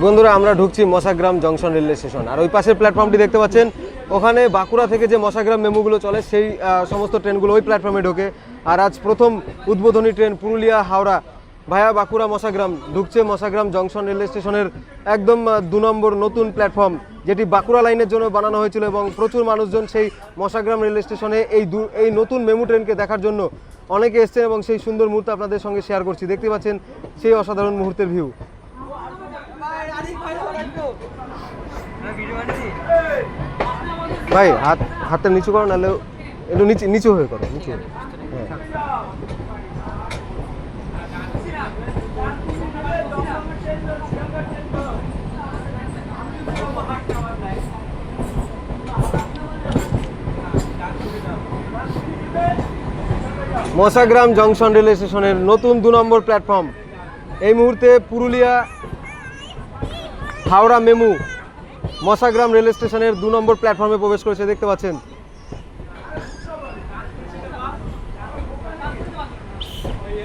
বন্ধুরা আমরা ঢুকছি মশাগ্রাম জংশন রেলওয়ে স্টেশন, আর ওই পাশের প্ল্যাটফর্মটি দেখতে পাচ্ছেন, ওখানে বাঁকুড়া থেকে যে মশাগ্রাম মেমুগুলো চলে সেই সমস্ত ট্রেনগুলো ওই প্ল্যাটফর্মে ঢোকে। আর আজ প্রথম উদ্বোধনী ট্রেন পুরুলিয়া হাওড়া ভায়া বাঁকুড়া মশাগ্রাম ঢুকছে মশাগ্রাম জংশন রেলওয়ে স্টেশনের একদম 2 নম্বর নতুন প্ল্যাটফর্ম, যেটি বাঁকুড়া লাইনের জন্য বানানো হয়েছিল এবং প্রচুর মানুষজন সেই মশাগ্রাম রেলওয়ে স্টেশনে এই নতুন মেমু ট্রেনকে দেখার জন্য অনেকে এসছেন এবং সেই সুন্দর মুহূর্ত আপনাদের সঙ্গে শেয়ার করছি। দেখতে পাচ্ছেন সেই অসাধারণ মুহূর্তের ভিউ। ভাই হাতটা নিচু করো, নাহলে একটু নিচু হয়ে করো, নিচু। হ্যাঁ, মশাগ্রাম জংশন রেলওয়ে স্টেশনের নতুন 2 নম্বর প্ল্যাটফর্ম। এই মুহূর্তে পুরুলিয়া হাওড়া মেমু মশাগ্রাম রেলওয়ে স্টেশনের 2 নম্বর প্ল্যাটফর্মে প্রবেশ করেছে, দেখতে পাচ্ছেন।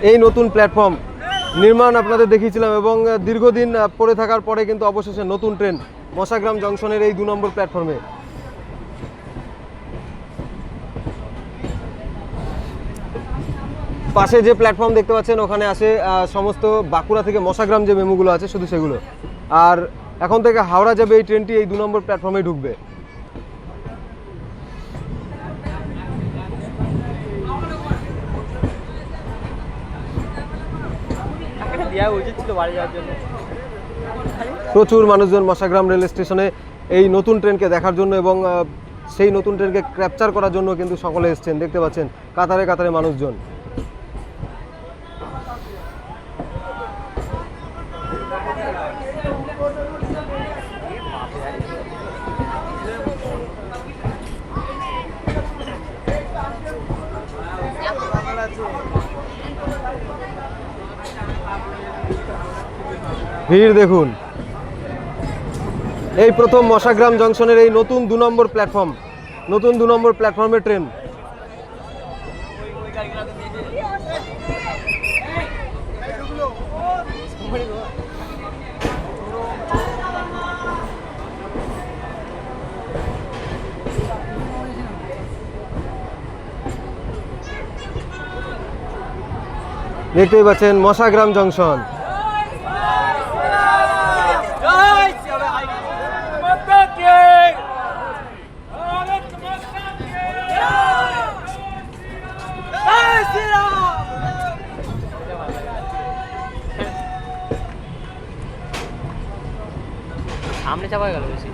এই নতুন প্ল্যাটফর্ম নির্মাণ আপনাদের দেখিয়েছিলাম এবং দীর্ঘদিন পড়ে থাকার পরে কিন্তু অবশেষে নতুন ট্রেন মশাগ্রাম জংশনের এই 2 নম্বর প্ল্যাটফর্মে। পাশে যে প্ল্যাটফর্ম দেখতে পাচ্ছেন ওখানে আসে সমস্ত বাঁকুড়া থেকে মশাগ্রাম যে মেমুগুলো আছে শুধু সেগুলো। আর এখন থেকে হাওড়া যাবে এই ট্রেনটি এই 2 নম্বর প্ল্যাটফর্মে ঢুকবে। প্রচুর মানুষজন মশাগ্রাম রেল স্টেশনে এই নতুন ট্রেনকে দেখার জন্য এবং সেই নতুন ট্রেনকে ক্যাপচার করার জন্য কিন্তু সকলে এসছেন, দেখতে পাচ্ছেন কাতারে কাতারে মানুষজন। ভিড় দেখুন। এই প্রথম মশাগ্রাম জংশনের এই নতুন 2 নম্বর প্ল্যাটফর্ম, নতুন 2 নম্বর প্ল্যাটফর্মের ট্রেন। দেখতেই পাচ্ছেন মশাগ্রাম জংশন। সামনে চাপা গেল বেশি।